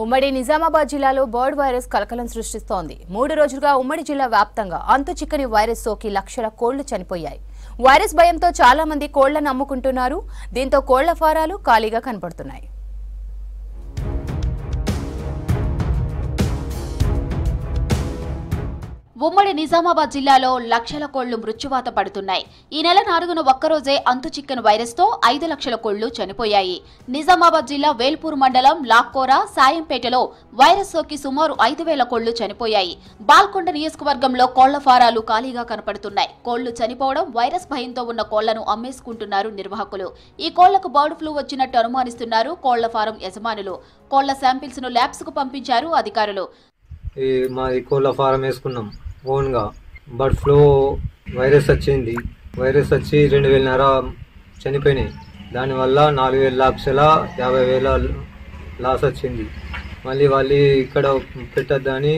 ఉమ్మడి నిజామాబాద్ జిల్లాలో bird virus కలకలం సృష్టిస్తోంది. 3 రోజులుగా ఉమ్మడి జిల్లా వ్యాప్తంగా అంతుచిక్కని వైరస్ సోకి లక్షల కోళ్లు చనిపోయాయి. వైరస్ భయంతో చాలా మంది కోళ్లను అమ్ముకుంటున్నారు. దీంతో కోళ్ల ఫారాలు ఖాళీగా కనపడుతున్నాయి. ఉమ్మడి నిజామాబాద్ జిల్లాలో లక్షల కోళ్లు మృత్యువాత పడుతున్నాయి. ఈ నెల 4న ఒక్కరోజే అంతుచిక్కని వైరస్తో 5 లక్షల కోళ్లు చనిపోయాయి. నిజామాబాద్ జిల్లా వేల్పూర్ మండలం లాక్కోరా, సాయంపేటలో వైరస్ సోకి సుమారు 5,000 కోళ్లు చనిపోయాయి. బాల్కొండ నియోజకవర్గంలో కోళ్ల ఫారాలు ఖాళీగా కనపడుతున్నాయి. కోళ్లు చనిపోవడం, వైరస్ భయంతో ఉన్న కోళ్లను అమ్మేసుకుంటున్నారు నిర్వాహకులు. ఈ కోళ్లకు బర్డ్ ఫ్లూ వచ్చినట్టు అనుమానిస్తున్నారు కోళ్ల ఫారం యజమానులు. కోళ్ల శాంపిల్స్ ను ల్యాబ్స్ కు పంపించారు అధికారులు. మాది కోళ్ల ఫారం వేసుకున్నాం ఓన్గా. బర్డ్ ఫ్లూ వైరస్ వచ్చింది. వైరస్ వచ్చి 2,000 చనిపోయినాయి. దానివల్ల 4,50,000 లాస్ వచ్చింది. మళ్ళీ ఇక్కడ పెట్టద్దని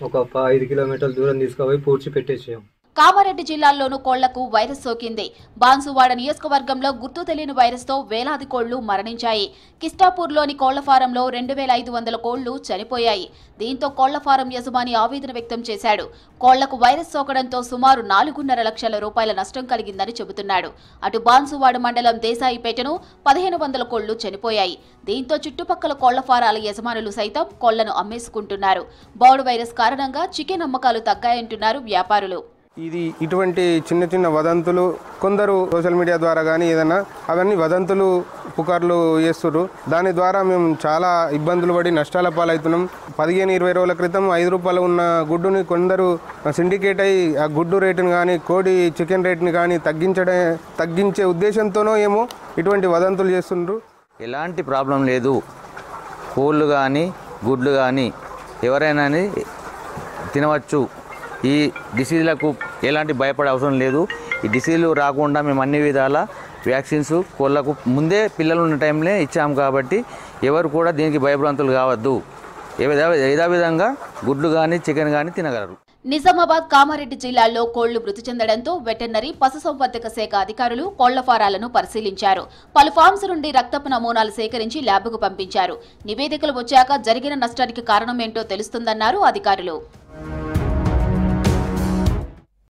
ఒక 5 కిలోమీటర్ల దూరం తీసుకుపోయి పూడ్చి పెట్టేసాం. కామారెడ్డి జిల్లాల్లోనూ కోళ్లకు వైరస్ సోకింది. బాన్సువాడ నియోజకవర్గంలో గుర్తు తెలియని వైరస్తో వేలాది కోళ్లు మరణించాయి. కిస్టాపూర్లోని కోళ్ల ఫారంలో 2,500 కోళ్లు చనిపోయాయి. దీంతో కోళ్ల ఫారం యజమాని ఆవేదన వ్యక్తం చేశాడు. కోళ్లకు వైరస్ సోకడంతో సుమారు 4,5 లక్షల రూపాయల నష్టం కలిగిందని చెబుతున్నాడు. అటు బాన్సువాడ మండలం దేశాయిపేటను 1,500 కోళ్లు చనిపోయాయి. దీంతో చుట్టుపక్కల కోళ్ల ఫారాల యజమానులు సైతం కోళ్లను అమ్మేసుకుంటున్నారు. బర్డ్ వైరస్ కారణంగా చికెన్ అమ్మకాలు తగ్గాయంటున్నారు వ్యాపారులు. ఇటువంటి చిన్న చిన్న వదంతులు కొందరు సోషల్ మీడియా ద్వారా కానీ ఏదైనా అవన్నీ వదంతులు పుకార్లు చేస్తున్నారు. దాని ద్వారా మేము చాలా ఇబ్బందులు పడి నష్టాల పాలవుతున్నాం. 15-20 రోజుల క్రితం 5 రూపాయలు ఉన్న గుడ్డుని కొందరు సిండికేట్ అయ్యి ఆ గుడ్డు రేటుని కానీ కోడి చికెన్ రేట్ని కానీ తగ్గించే ఉద్దేశంతోనో ఏమో ఇటువంటి వదంతులు చేస్తున్నారు. ఎలాంటి ప్రాబ్లం లేదు. కోళ్ళు కానీ గుడ్లు కానీ ఎవరైనా తినవచ్చు. ఈ డిసీజ్లకు ఎలాంటి భయపడే అవసరం లేదు. ఈ డిసీజులు రాకుండా మేము అన్ని విధాల వ్యాక్సిన్స్ కోళ్ళకు ముందే పిల్లలు ఉన్న టైంలో ఇచ్చాము కాబట్టి ఎవరు కూడా దీనికి భయభ్రాంతులు కావద్దు. యథావిధంగా గుడ్లు కానీ చికెన్ కానీ తినగలరు. నిజామాబాద్, కామారెడ్డి జిల్లాల్లో కోళ్లు మృతి చెందడంతో వెటర్నరీ, పశుసంవర్ధక శాఖ అధికారులు కోళ్ల ఫారాలను పరిశీలించారు. పలు ఫార్మ్స్ నుండి రక్తపు నమూనాలు సేకరించి ల్యాబ్కు పంపించారు. నివేదికలు వచ్చాక జరిగిన నష్టానికి కారణమేంటో తెలుస్తుందన్నారు అధికారులు.